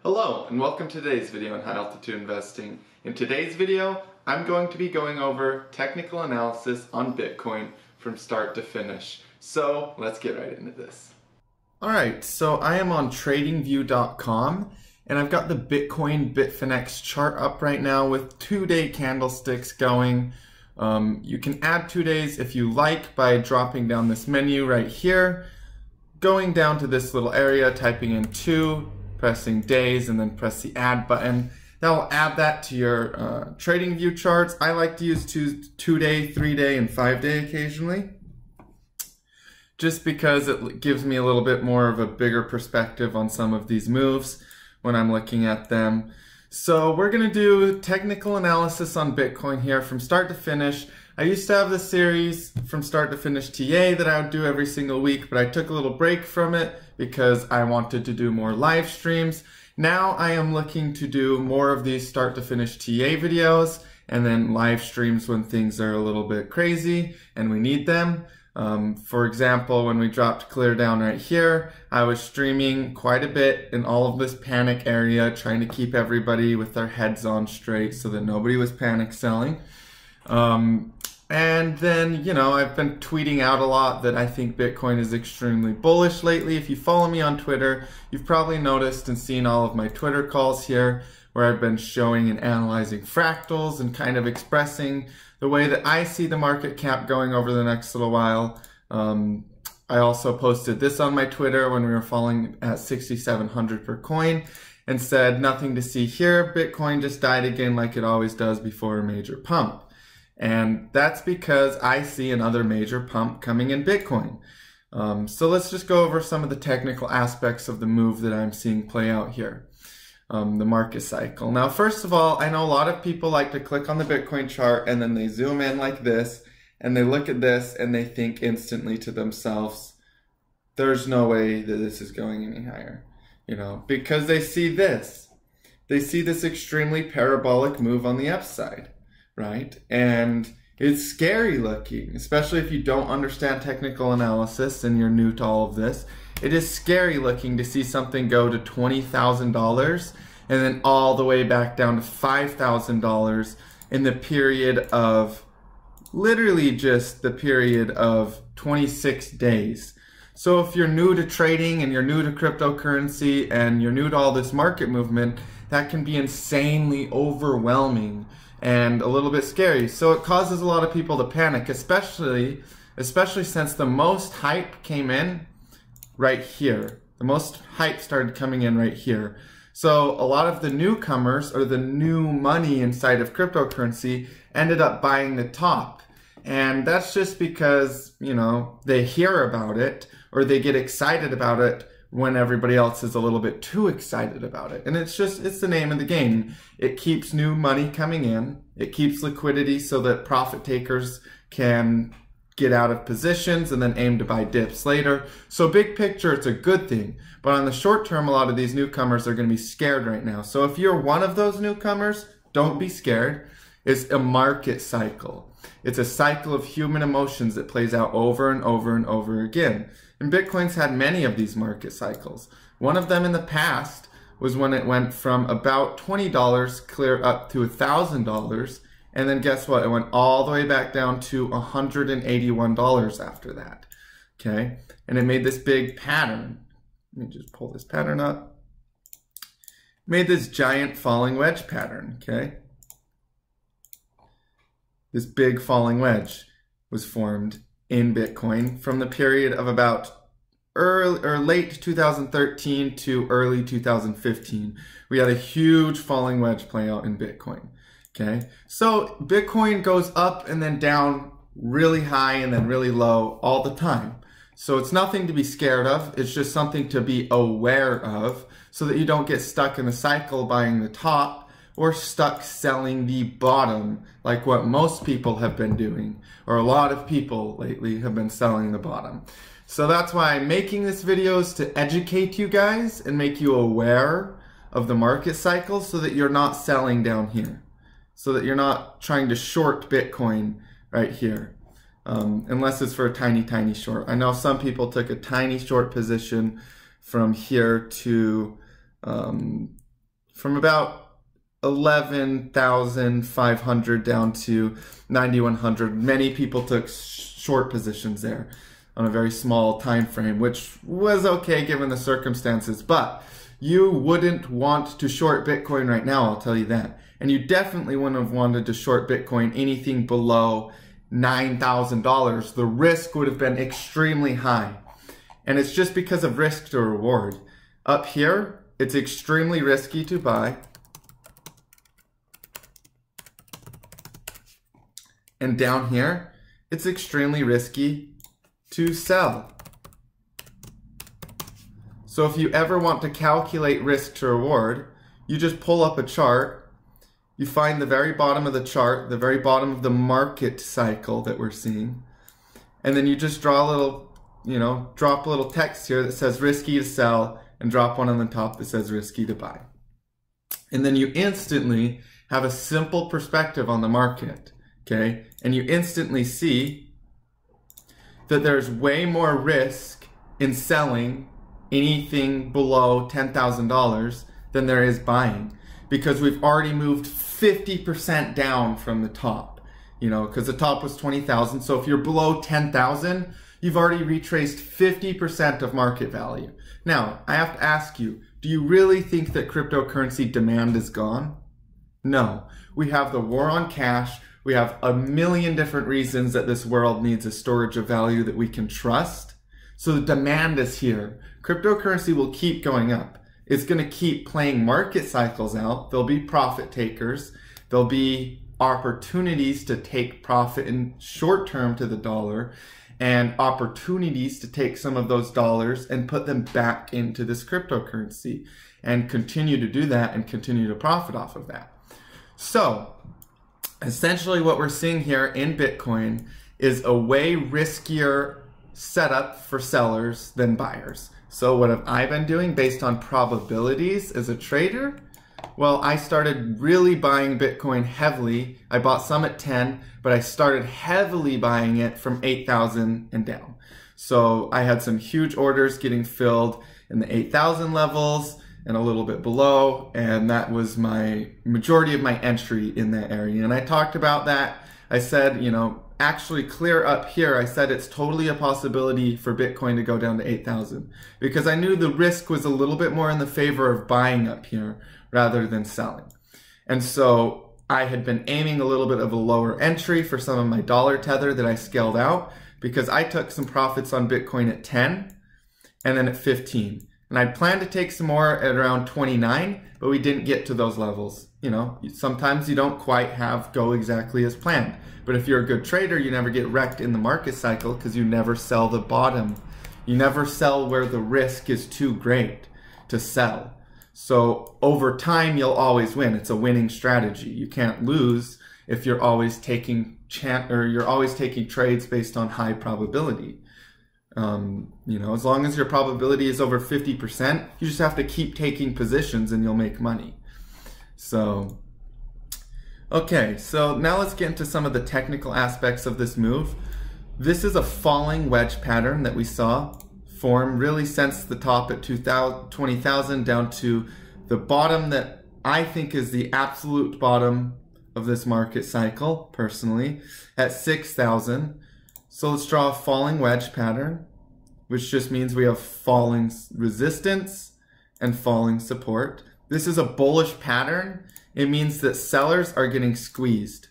Hello and welcome to today's video on high altitude investing. In today's video, I'm going to be going over technical analysis on Bitcoin from start to finish. So let's get right into this. Alright, so I am on tradingview.com and I've got the Bitcoin Bitfinex chart up right now with 2-day candlesticks going. You can add 2 days if you like by dropping down this menu right here, going down to this little area, typing in 2, pressing days, and then press the add button. That will add that to your trading view charts. I like to use 2-day, 3-day, and 5-day occasionally, just because it gives me a little bit more of a bigger perspective on some of these moves when I'm looking at them. So we're going to do technical analysis on Bitcoin here from start to finish. I used to have this series from start to finish TA that I would do every single week, but I took a little break from it because I wanted to do more live streams. Now I am looking to do more of these start to finish TA videos and then live streams when things are a little bit crazy and we need them. For example, when we dropped clear down right here, I was streaming quite a bit in all of this panic area, trying to keep everybody with their heads on straight so that nobody was panic selling. And then, you know, I've been tweeting out a lot that I think Bitcoin is extremely bullish lately. If you follow me on Twitter, you've probably noticed and seen all of my Twitter calls here where I've been showing and analyzing fractals and kind of expressing the way that I see the market cap going over the next little while. I also posted this on my Twitter when we were falling at 6,700 per coin and said, nothing to see here. Bitcoin just died again like it always does before a major pump. And that's because I see another major pump coming in Bitcoin. So let's just go over some of the technical aspects of the move that I'm seeing play out here. The market cycle. Now, first of all, I know a lot of people like to click on the Bitcoin chart and then they zoom in like this and they look at this and they think instantly to themselves, there's no way that this is going any higher, you know, because they see this. They see this extremely parabolic move on the upside, right? And it's scary looking, especially if you don't understand technical analysis and you're new to all of this. It is scary looking to see something go to $20,000 and then all the way back down to $5,000 in the period of, literally just the period of 26 days. So if you're new to trading and you're new to cryptocurrency and you're new to all this market movement, that can be insanely overwhelming and a little bit scary. So it causes a lot of people to panic, especially since the most hype came in right here. The most hype started coming in right here. So a lot of the newcomers or the new money inside of cryptocurrency ended up buying the top. And that's just because, you know, they hear about it or they get excited about it when everybody else is a little bit too excited about it. And it's the name of the game. It keeps new money coming in. It keeps liquidity so that profit takers can get out of positions and then aim to buy dips later. So big picture, it's a good thing. But on the short term, a lot of these newcomers are going to be scared right now. So if you're one of those newcomers, don't be scared. It's a market cycle. It's a cycle of human emotions that plays out over and over and over again. And Bitcoin's had many of these market cycles. One of them in the past was when it went from about $20 clear up to $1,000. And then guess what? It went all the way back down to $181 after that. Okay. And it made this big pattern. Let me just pull this pattern up. Made this giant falling wedge pattern. Okay. This big falling wedge was formed in Bitcoin from the period of about late 2013 to early 2015. We had a huge falling wedge play out in Bitcoin. Okay, so Bitcoin goes up and then down really high and then really low all the time. So it's nothing to be scared of. It's just something to be aware of so that you don't get stuck in a cycle buying the top or stuck selling the bottom like what most people have been doing, or a lot of people lately have been selling the bottom. So that's why I'm making this video, is to educate you guys and make you aware of the market cycle so that you're not selling down here. So that you're not trying to short Bitcoin right here, unless it's for a tiny, tiny short. I know some people took a tiny short position from here to from about 11,500 down to 9,100. Many people took short positions there on a very small time frame, which was okay given the circumstances, but you wouldn't want to short Bitcoin right now, I'll tell you that. And you definitely wouldn't have wanted to short Bitcoin anything below $9,000. The risk would have been extremely high. And it's just because of risk to reward. Up here, it's extremely risky to buy. And down here, it's extremely risky to sell. So if you ever want to calculate risk to reward, you just pull up a chart, you find the very bottom of the chart, the very bottom of the market cycle that we're seeing, and then you just draw a little, drop a little text here that says risky to sell, and drop one on the top that says risky to buy. And then you instantly have a simple perspective on the market. Okay, and you instantly see that there's way more risk in selling anything below $10,000 than there is buying, because we've already moved 50% down from the top, because the top was 20,000. So if you're below 10,000, you've already retraced 50% of market value. Now, I have to ask you, do you really think that cryptocurrency demand is gone? No, we have the war on cash. We have a million different reasons that this world needs a storage of value that we can trust. So the demand is here. Cryptocurrency will keep going up. It's going to keep playing market cycles out. There'll be profit takers. There'll be opportunities to take profit in short term to the dollar, and opportunities to take some of those dollars and put them back into this cryptocurrency and continue to do that and continue to profit off of that. So essentially what we're seeing here in Bitcoin is a way riskier setup for sellers than buyers. So what have I been doing based on probabilities as a trader? Well, I started really buying Bitcoin heavily. I bought some at 10, but I started heavily buying it from 8,000 and down. So I had some huge orders getting filled in the 8,000 levels and a little bit below, and that was my majority of my entry in that area. And I talked about that. I said, actually clear up here, I said it's totally a possibility for Bitcoin to go down to 8,000, because I knew the risk was a little bit more in the favor of buying up here rather than selling. And so I had been aiming a little bit of a lower entry for some of my dollar tether that I scaled out, because I took some profits on Bitcoin at 10 and then at 15. And I planned to take some more at around 29, but we didn't get to those levels. Sometimes you don't quite go exactly as planned. But if you're a good trader, you never get wrecked in the market cycle, because you never sell the bottom. You never sell where the risk is too great to sell. So over time, you'll always win. It's a winning strategy. You can't lose if you're always taking trades based on high probability. As long as your probability is over 50%, you just have to keep taking positions and you'll make money. So, okay, so now let's get into some of the technical aspects of this move. This is a falling wedge pattern that we saw form really since the top at 20,000 down to the bottom that I think is the absolute bottom of this market cycle, personally, at 6,000. So let's draw a falling wedge pattern, which just means we have falling resistance and falling support. This is a bullish pattern. It means that sellers are getting squeezed.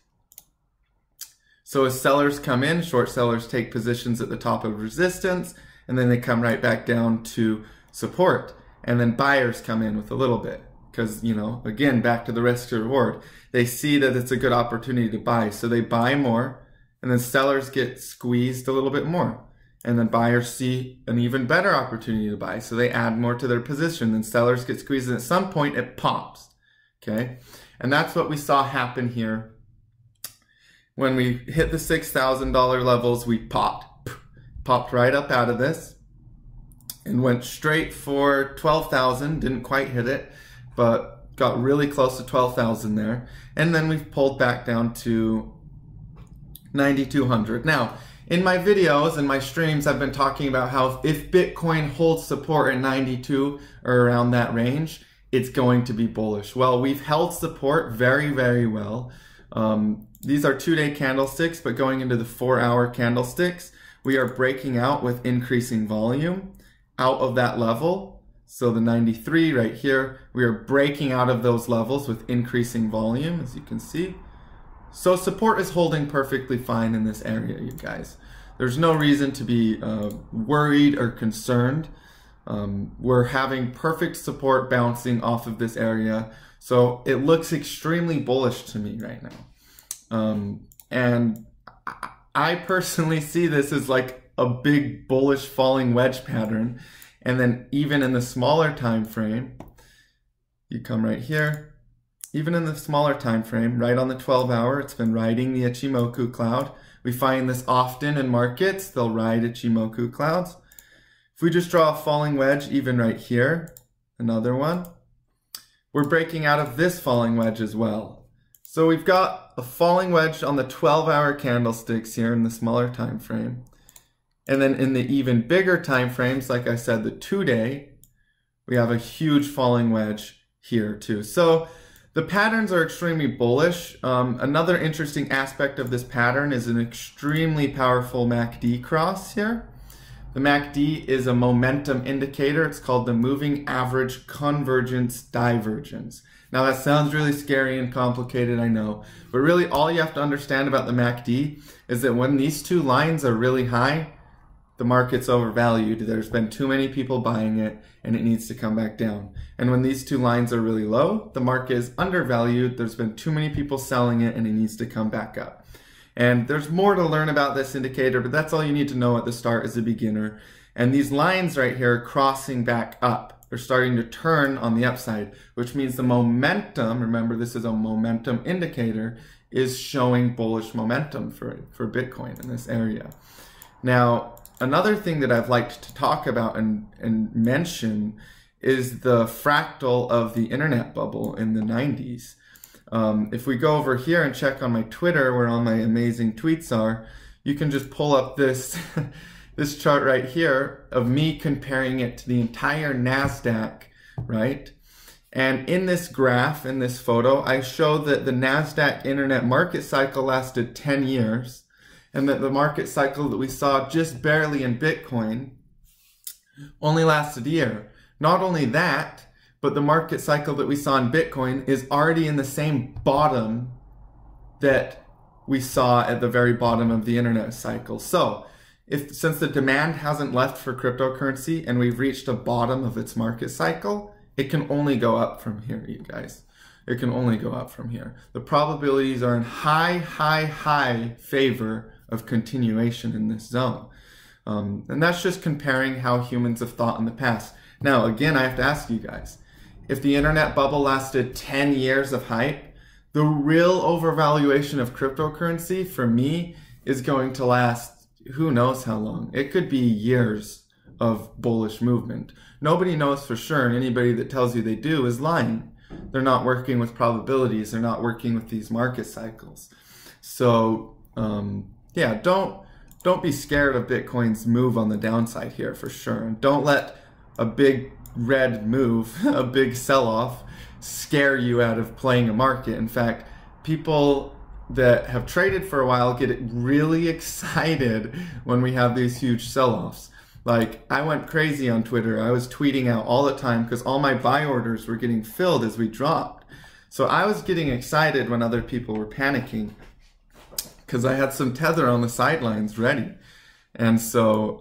So as sellers come in, short sellers take positions at the top of resistance, and then they come right back down to support. And then buyers come in with a little bit, because, again, back to the risk to reward. They see that it's a good opportunity to buy, so they buy more, and then sellers get squeezed a little bit more. And then buyers see an even better opportunity to buy, so they add more to their position. Then sellers get squeezed, and at some point it pops. Okay, and that's what we saw happen here. When we hit the $6,000 levels, we popped right up out of this and went straight for 12,000. Didn't quite hit it, but got really close to 12,000 there. And then we've pulled back down to 9,200. Now, in my videos and my streams, I've been talking about how if Bitcoin holds support at 92 or around that range, it's going to be bullish. Well, we've held support very, very well. These are 2-day candlesticks, but going into the 4-hour candlesticks, we are breaking out with increasing volume out of that level. So the 93 right here, we are breaking out of those levels with increasing volume, as you can see. So support is holding perfectly fine in this area, you guys. There's no reason to be worried or concerned. We're having perfect support bouncing off of this area. So it looks extremely bullish to me right now. And I personally see this as like a big bullish falling wedge pattern. And then even in the smaller time frame, you come right here. Even in the smaller time frame, right on the 12-hour, it's been riding the Ichimoku cloud. We find this often in markets. They'll ride Ichimoku clouds. If we just draw a falling wedge, even right here, another one, we're breaking out of this falling wedge as well. So we've got a falling wedge on the 12-hour candlesticks here in the smaller time frame. And then in the even bigger time frames, like I said, the 2-day, we have a huge falling wedge here too. So the patterns are extremely bullish. Another interesting aspect of this pattern is an extremely powerful MACD cross here. The MACD is a momentum indicator. It's called the moving average convergence divergence. Now that sounds really scary and complicated, I know, but really all you have to understand about the MACD is that when these two lines are really high, the market's overvalued. There's been too many people buying it and it needs to come back down. And when these two lines are really low, the market is undervalued. There's been too many people selling it and it needs to come back up. And there's more to learn about this indicator, but that's all you need to know at the start as a beginner. And these lines right here are crossing back up. They're starting to turn on the upside, which means the momentum, remember this is a momentum indicator, is showing bullish momentum for Bitcoin in this area. Now, another thing that I've liked to talk about and mention is the fractal of the internet bubble in the 90s. If we go over here and check on my Twitter where all my amazing tweets are, you can just pull up this, this chart right here of me comparing it to the entire NASDAQ, right? And in this graph, in this photo, I show that the NASDAQ internet market cycle lasted 10 years. And that the market cycle that we saw just barely in Bitcoin only lasted a year. Not only that, but the market cycle that we saw in Bitcoin is already in the same bottom that we saw at the very bottom of the internet cycle. So, since the demand hasn't left for cryptocurrency and we've reached a bottom of its market cycle, it can only go up from here, you guys. It can only go up from here. The probabilities are in high favor of continuation in this zone. And that's just comparing how humans have thought in the past. Now, again, I have to ask you guys, if the internet bubble lasted 10 years of hype, the real overvaluation of cryptocurrency for me is going to last who knows how long. It could be years of bullish movement. Nobody knows for sure, and anybody that tells you they do is lying. They're not working with probabilities. They're not working with these market cycles. So, yeah, don't be scared of Bitcoin's move on the downside here for sure. And don't let a big red move, a big sell-off, scare you out of playing a market. In fact, people that have traded for a while get really excited when we have these huge sell-offs. Like, I went crazy on Twitter. I was tweeting out all the time because all my buy orders were getting filled as we dropped. So I was getting excited when other people were panicking because I had some tether on the sidelines ready. And so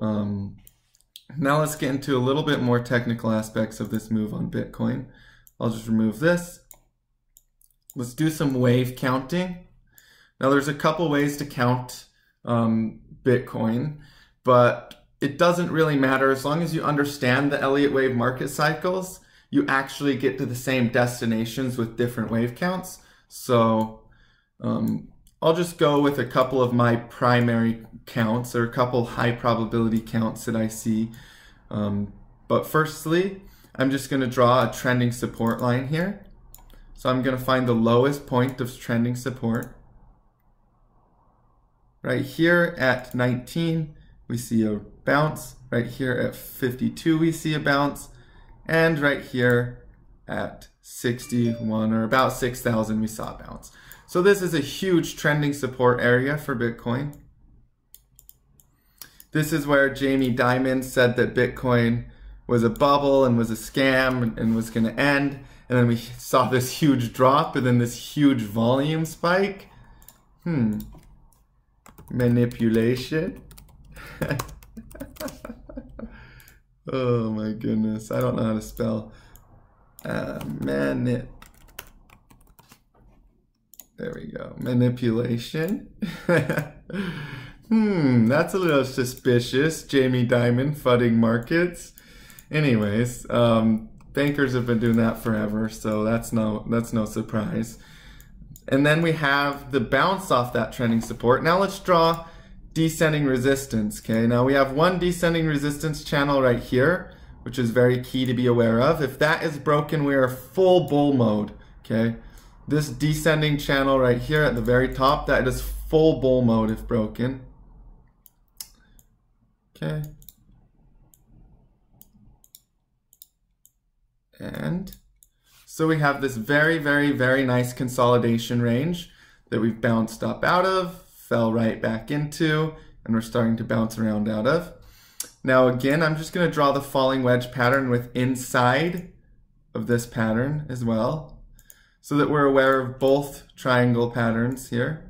now let's get into a little bit more technical aspects of this move on Bitcoin. I'll just remove this. Let's do some wave counting. Now there's a couple ways to count Bitcoin, but it doesn't really matter. As long as you understand the Elliott wave market cycles, you actually get to the same destinations with different wave counts. So I'll just go with a couple of my primary counts, or a couple high probability counts that I see. But firstly, I'm just going to draw a trending support line here. So I'm going to find the lowest point of trending support. Right here at 19, we see a bounce. Right here at 52, we see a bounce. And right here at 61 or about 6,000 we saw bounce. So this is a huge trending support area for Bitcoin. This is where Jamie Dimon said that Bitcoin was a bubble and was a scam and was going to end. And then we saw this huge drop and then this huge volume spike. Manipulation. Oh my goodness. I don't know how to spell there we go. Manipulation. That's a little suspicious. Jamie Dimon fudding markets. Anyways, bankers have been doing that forever, so that's no surprise. And then we have the bounce off that trending support. Now let's draw descending resistance. Okay, now we have one descending resistance channel right here, which is very key to be aware of. If that is broken, we are full bull mode. Okay, this descending channel right here at the very top, that is full bull mode if broken. Okay. And so we have this very, very, very nice consolidation range that we've bounced up out of, fell right back into, and we're starting to bounce around out of. Now again, I'm just going to draw the falling wedge pattern with inside of this pattern as well, so that we're aware of both triangle patterns here.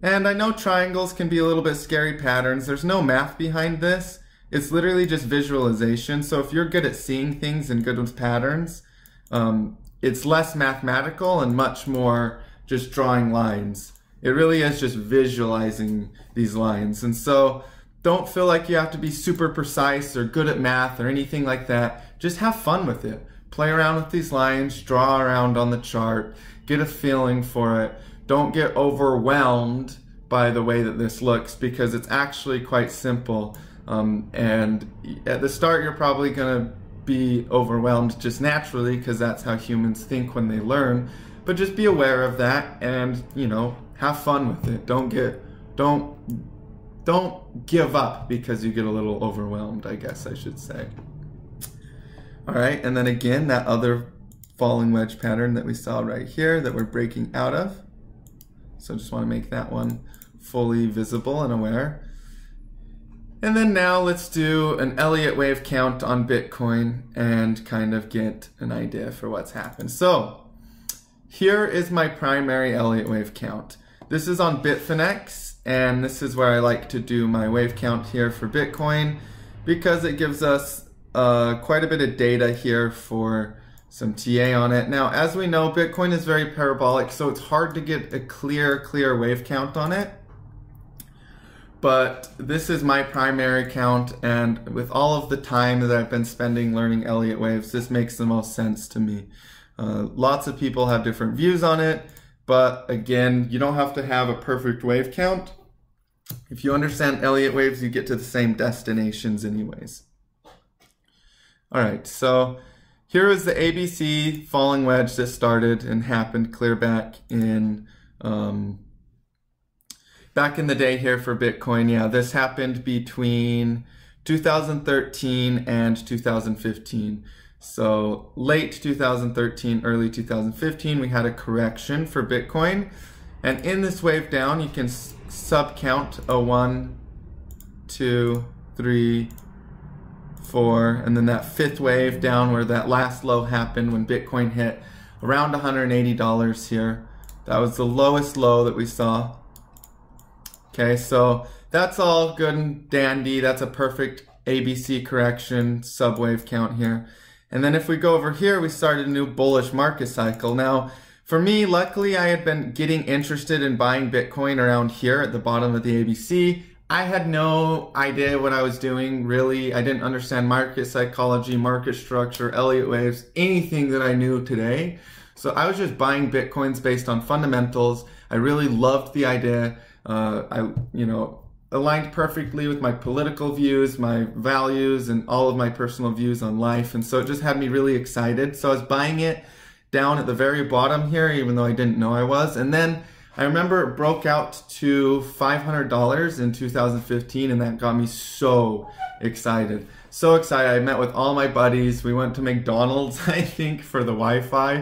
And I know triangles can be a little bit scary patterns. There's no math behind this. It's literally just visualization. So if you're good at seeing things and good with patterns, it's less mathematical and much more just drawing lines. It really is just visualizing these lines. And so don't feel like you have to be super precise or good at math or anything like that. Just have fun with it. Play around with these lines, draw around on the chart, get a feeling for it. Don't get overwhelmed by the way that this looks, because it's actually quite simple. And at the start, you're probably going to be overwhelmed just naturally, because that's how humans think when they learn. But just be aware of that and, you know, have fun with it. Don't give up because you get a little overwhelmed, I guess I should say. All right, and then again, that other falling wedge pattern that we saw right here that we're breaking out of. So just want to make that one fully visible and aware. And then now let's do an Elliott wave count on Bitcoin and kind of get an idea for what's happened. So here is my primary Elliott wave count. This is on Bitfinex, and this is where I like to do my wave count here for Bitcoin, because it gives us quite a bit of data here for some TA on it. Now, as we know, Bitcoin is very parabolic, so it's hard to get a clear wave count on it. But this is my primary count, and with all of the time that I've been spending learning Elliott waves, this makes the most sense to me. Lots of people have different views on it, but again, you don't have to have a perfect wave count. If you understand Elliott waves, you get to the same destinations anyways. All right, so here is the ABC falling wedge that started and happened clear back in the day here for Bitcoin. Yeah, this happened between 2013 and 2015. So late 2013, early 2015, we had a correction for Bitcoin. And in this wave down, you can sub-count a 1, 2, 3, 4, and then that fifth wave down where that last low happened when Bitcoin hit around $180 here. That was the lowest low that we saw. Okay, so that's all good and dandy. That's a perfect ABC correction, sub-wave count here. And then if we go over here, we started a new bullish market cycle. Now, for me, luckily, I had been getting interested in buying Bitcoin around here at the bottom of the ABC. I had no idea what I was doing, really. I didn't understand market psychology, market structure, Elliott waves, anything that I knew today. So I was just buying Bitcoins based on fundamentals. I really loved the idea. Aligned perfectly with my political views, my values, and all of my personal views on life. And so it just had me really excited. So I was buying it down at the very bottom here, even though I didn't know I was. And then I remember it broke out to $500 in 2015, and that got me so excited. So excited. I met with all my buddies. We went to McDonald's, I think, for the Wi-Fi,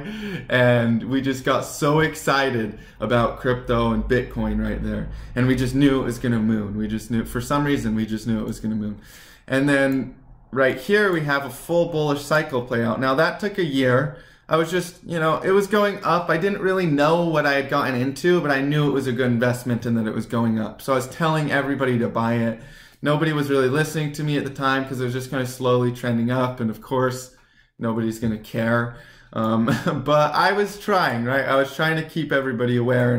and we just got so excited about crypto and Bitcoin right there. And we just knew it was going to moon. We just knew, for some reason, we just knew it was going to moon. And then right here, we have a full bullish cycle play out. Now that took a year. I was just, you know, it was going up. I didn't really know what I had gotten into, but I knew it was a good investment and that it was going up. So I was telling everybody to buy it. Nobody was really listening to me at the time because it was just kind of slowly trending up. And of course, nobody's going to care. But I was trying, right? I was trying to keep everybody aware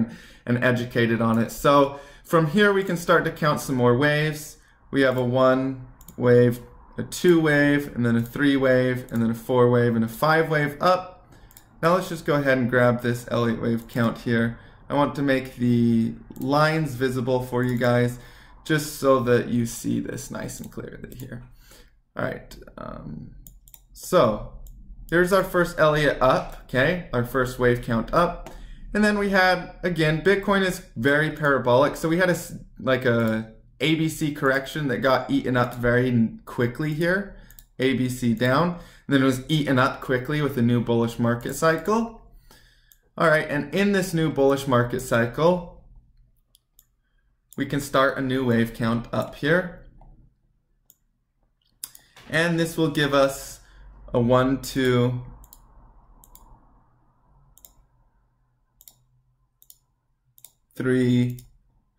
and educated on it. So from here, we can start to count some more waves. We have a 1 wave, a 2 wave, and then a 3 wave, and then a 4 wave, and a 5 wave up. Now let's just go ahead and grab this Elliott wave count here. I want to make the lines visible for you guys just so that you see this nice and clearly here. All right, so here's our first Elliott up, okay? Our first wave count up. And then we had, again, Bitcoin is very parabolic. So we had like a ABC correction that got eaten up very quickly here. ABC down. And then it was eaten up quickly with a new bullish market cycle. All right, and in this new bullish market cycle, we can start a new wave count up here. And this will give us a 1, 2, 3,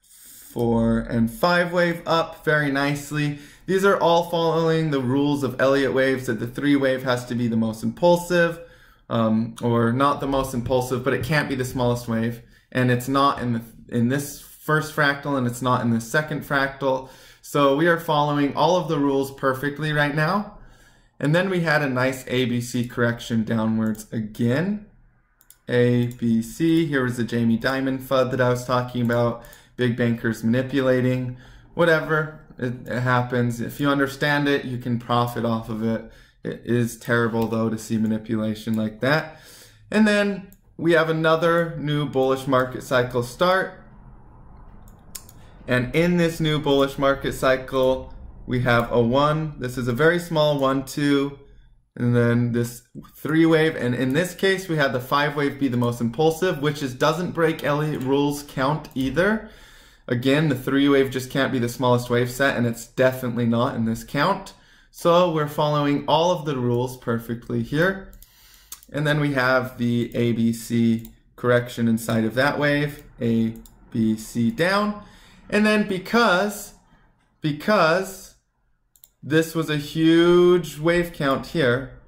4, and 5 wave up very nicely. These are all following the rules of Elliott waves, that the 3 wave has to be the most impulsive, or not the most impulsive, but it can't be the smallest wave. And it's not in this first fractal, and it's not in the second fractal. So we are following all of the rules perfectly right now. And then we had a nice ABC correction downwards again. ABC, here was the Jamie Dimon FUD that I was talking about. Big bankers manipulating, whatever. It happens. If you understand it, you can profit off of it. It is terrible, though, to see manipulation like that. And then we have another new bullish market cycle start. And in this new bullish market cycle, we have a 1. This is a very small 1, 2, and then this 3 wave. And in this case, we had the 5 wave be the most impulsive, which doesn't break Elliott rules count either. Again, the 3 wave just can't be the smallest wave set, and it's definitely not in this count. So we're following all of the rules perfectly here. And then we have the ABC correction inside of that wave, A, B, C down. And then because this was a huge wave count here,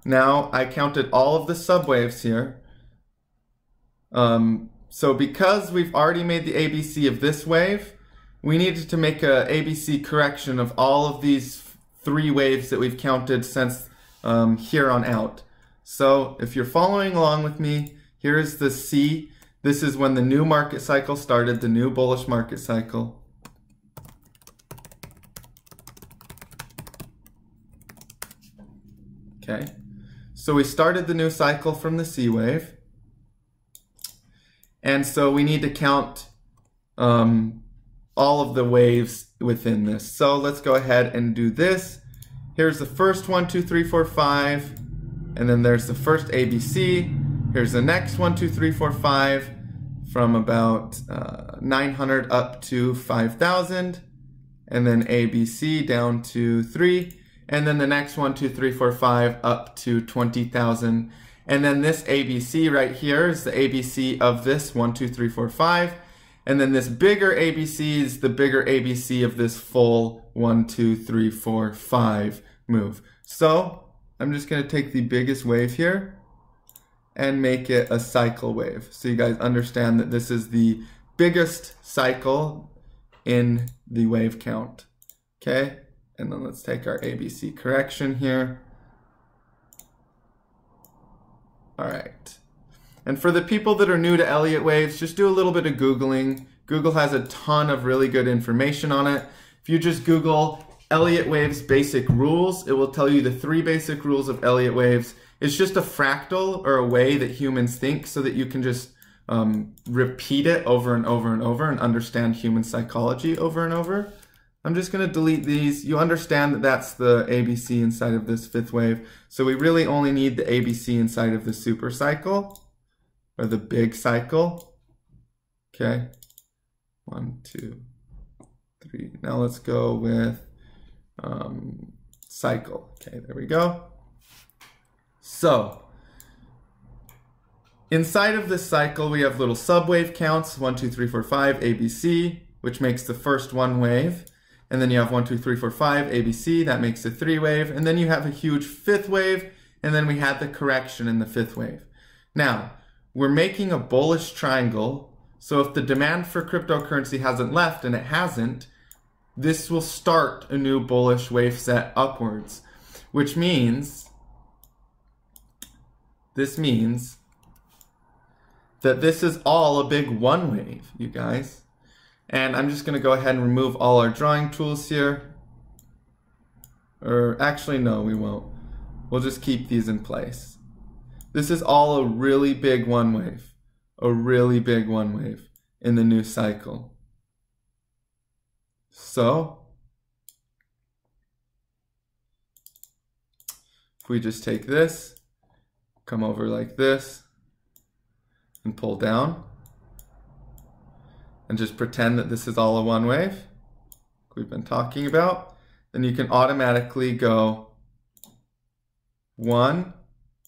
now I counted all of the subwaves here. So because we've already made the ABC of this wave, we needed to make a ABC correction of all of these 3 waves that we've counted since here on out. So if you're following along with me, here is the C. This is when the new market cycle started, the new bullish market cycle. Okay, so we started the new cycle from the C wave. And so we need to count all of the waves within this. So let's go ahead and do this. Here's the first 1, 2, 3, 4, 5. And then there's the first ABC. Here's the next 1, 2, 3, 4, 5 from about 900 up to 5,000. And then ABC down to 3. And then the next 1, 2, 3, 4, 5 up to 20,000. And then this ABC right here is the ABC of this 1, 2, 3, 4, 5. And then this bigger ABC is the bigger ABC of this full 1, 2, 3, 4, 5 move. So I'm just going to take the biggest wave here and make it a cycle wave. So you guys understand that this is the biggest cycle in the wave count. Okay, and then let's take our ABC correction here. All right. And for the people that are new to Elliott waves, just do a little bit of Googling. Google has a ton of really good information on it. If you just Google Elliott waves basic rules, it will tell you the 3 basic rules of Elliott waves. It's just a fractal or a way that humans think so that you can just repeat it over and over and over and understand human psychology over and over. I'm just going to delete these. You understand that that's the ABC inside of this fifth wave. So we really only need the ABC inside of the super cycle, or the big cycle. Okay. 1, 2, 3. Now let's go with cycle. Okay, there we go. So inside of this cycle, we have little subwave counts, 1, 2, 3, 4, 5, ABC, which makes the first one wave. And then you have 1, 2, 3, 4, 5, ABC, that makes a 3 wave. And then you have a huge fifth wave, and then we had the correction in the fifth wave. Now, we're making a bullish triangle. So if the demand for cryptocurrency hasn't left, and it hasn't, this will start a new bullish wave set upwards, which means, that this is all a big one wave, you guys. And I'm just going to go ahead and remove all our drawing tools here. Or actually, no, we won't. We'll just keep these in place. This is all a really big one wave. A really big one wave in the new cycle. So, if we just take this, come over like this, and pull down, and just pretend that this is all a one wave we've been talking about, then you can automatically go 1,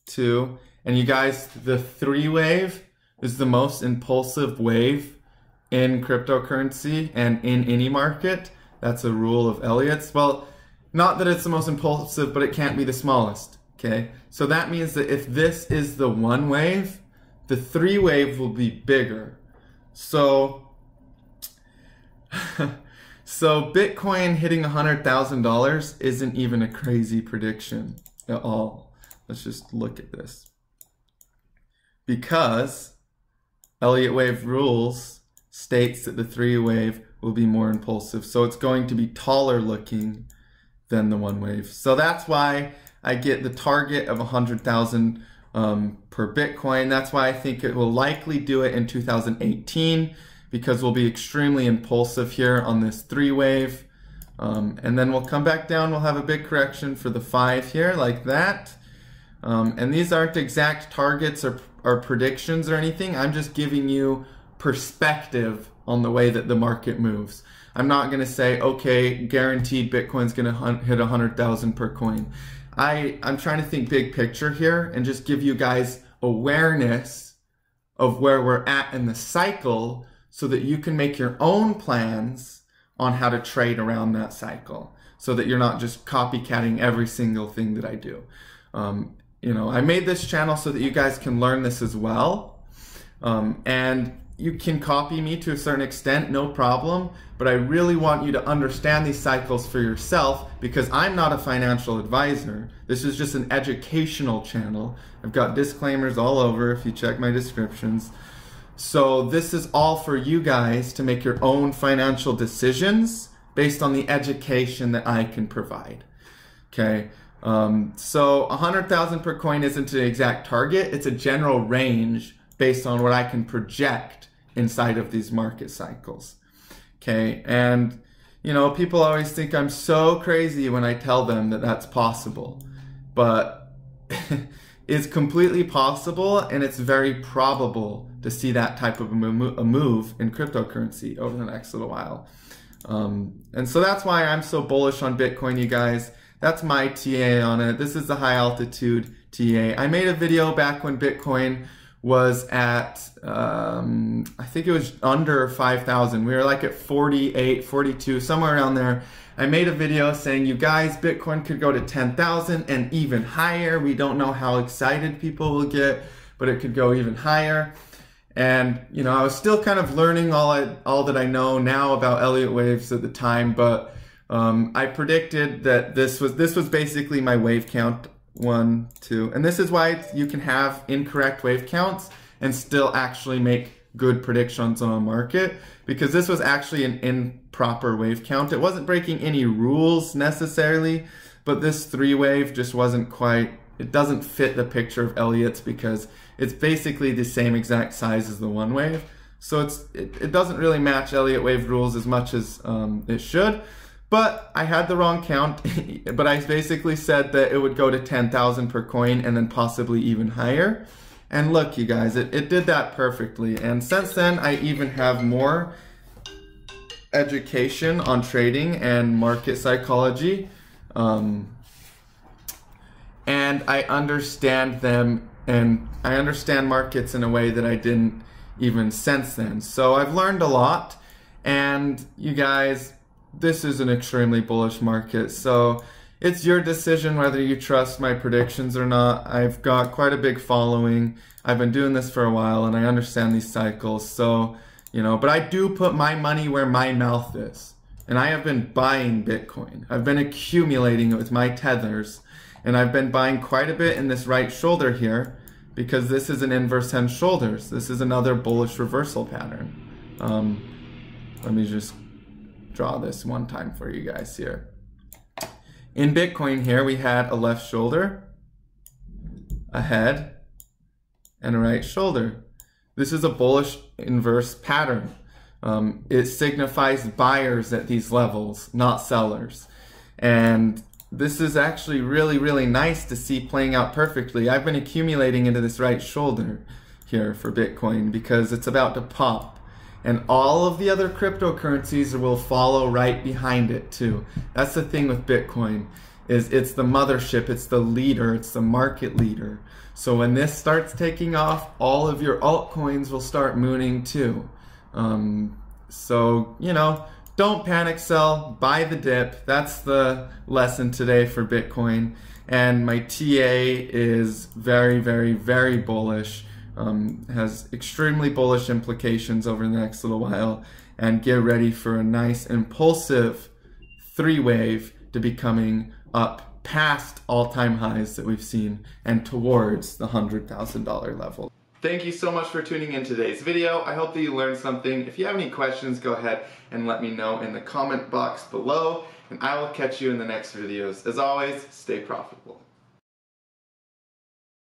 2, and you guys, the 3 wave is the most impulsive wave in cryptocurrency and in any market. That's a rule of Elliott's. Well, not that it's the most impulsive, but it can't be the smallest, okay? So that means that if this is the 1 wave, the 3 wave will be bigger. So Bitcoin hitting $100,000 isn't even a crazy prediction at all. Let's just look at this. Because Elliott wave rules states that the 3 wave will be more impulsive. So it's going to be taller looking than the 1 wave. So that's why I get the target of 100,000 per Bitcoin. That's why I think it will likely do it in 2018, because we'll be extremely impulsive here on this 3 wave. And then we'll come back down, we'll have a big correction for the 5 here, like that. And these aren't exact targets or predictions or anything. I'm just giving you perspective on the way that the market moves. I'm not gonna say, okay, guaranteed Bitcoin's gonna hit 100,000 per coin. I'm trying to think big picture here and just give you guys awareness of where we're at in the cycle, so that you can make your own plans on how to trade around that cycle, so that you're not just copycatting every single thing that I do. You know, I made this channel so that you guys can learn this as well. And you can copy me to a certain extent, no problem, but I really want you to understand these cycles for yourself, because I'm not a financial advisor. This is just an educational channel. I've got disclaimers all over if you check my descriptions. So this is all for you guys to make your own financial decisions based on the education that I can provide. Okay, so 100,000 per coin isn't an exact target. It's a general range based on what I can project inside of these market cycles. Okay, and you know, people always think I'm so crazy when I tell them that that's possible, but it's completely possible, and it's very probable to see that type of a move in cryptocurrency over the next little while. And so that's why I'm so bullish on Bitcoin, you guys. That's my TA on it. This is the high altitude TA. I made a video back when Bitcoin was at, I think it was under 5,000. We were like at 48, 42, somewhere around there. I made a video saying, you guys, Bitcoin could go to 10,000 and even higher. We don't know how excited people will get, but it could go even higher. And, you know, I was still kind of learning all that I know now about Elliott waves at the time, but I predicted that this was basically my wave count, 1, 2, and this is why you can have incorrect wave counts and still actually make good predictions on a market, because this was actually an improper wave count. It wasn't breaking any rules necessarily, but this 3 wave just wasn't quite it doesn't fit the picture of Elliot's because it's basically the same exact size as the one wave. So it doesn't really match Elliott wave rules as much as it should. But I had the wrong count, but I basically said that it would go to 10,000 per coin and then possibly even higher. And look, you guys, it did that perfectly. And since then, I even have more education on trading and market psychology. And I understand them, and I understand markets in a way that I didn't even sense then. So I've learned a lot, and you guys, this is an extremely bullish market. So it's your decision whether you trust my predictions or not. I've got quite a big following. I've been doing this for a while, and I understand these cycles. So, you know, but I do put my money where my mouth is. And I have been buying Bitcoin. I've been accumulating it with my tethers. And I've been buying quite a bit in this right shoulder here because this is an inverse hen shoulders. This is another bullish reversal pattern. Let me just draw this one time for you guys here. In Bitcoin here, we had a left shoulder, a head, and a right shoulder. This is a bullish inverse pattern. It signifies buyers at these levels, not sellers. And this is actually really, really nice to see playing out perfectly. I've been accumulating into this right shoulder here for Bitcoin because it's about to pop. And all of the other cryptocurrencies will follow right behind it too. That's the thing with Bitcoin, is it's the mothership, it's the leader, it's the market leader. So when this starts taking off, all of your altcoins will start mooning too. So, you know, don't panic sell, buy the dip. That's the lesson today for Bitcoin. And my TA is very, very, very bullish. Has extremely bullish implications over the next little while, and get ready for a nice impulsive three wave to be coming up past all-time highs that we've seen and towards the $100,000 level. Thank you so much for tuning in today's video. I hope that you learned something. If you have any questions, go ahead and let me know in the comment box below, and I will catch you in the next videos. As always, stay profitable.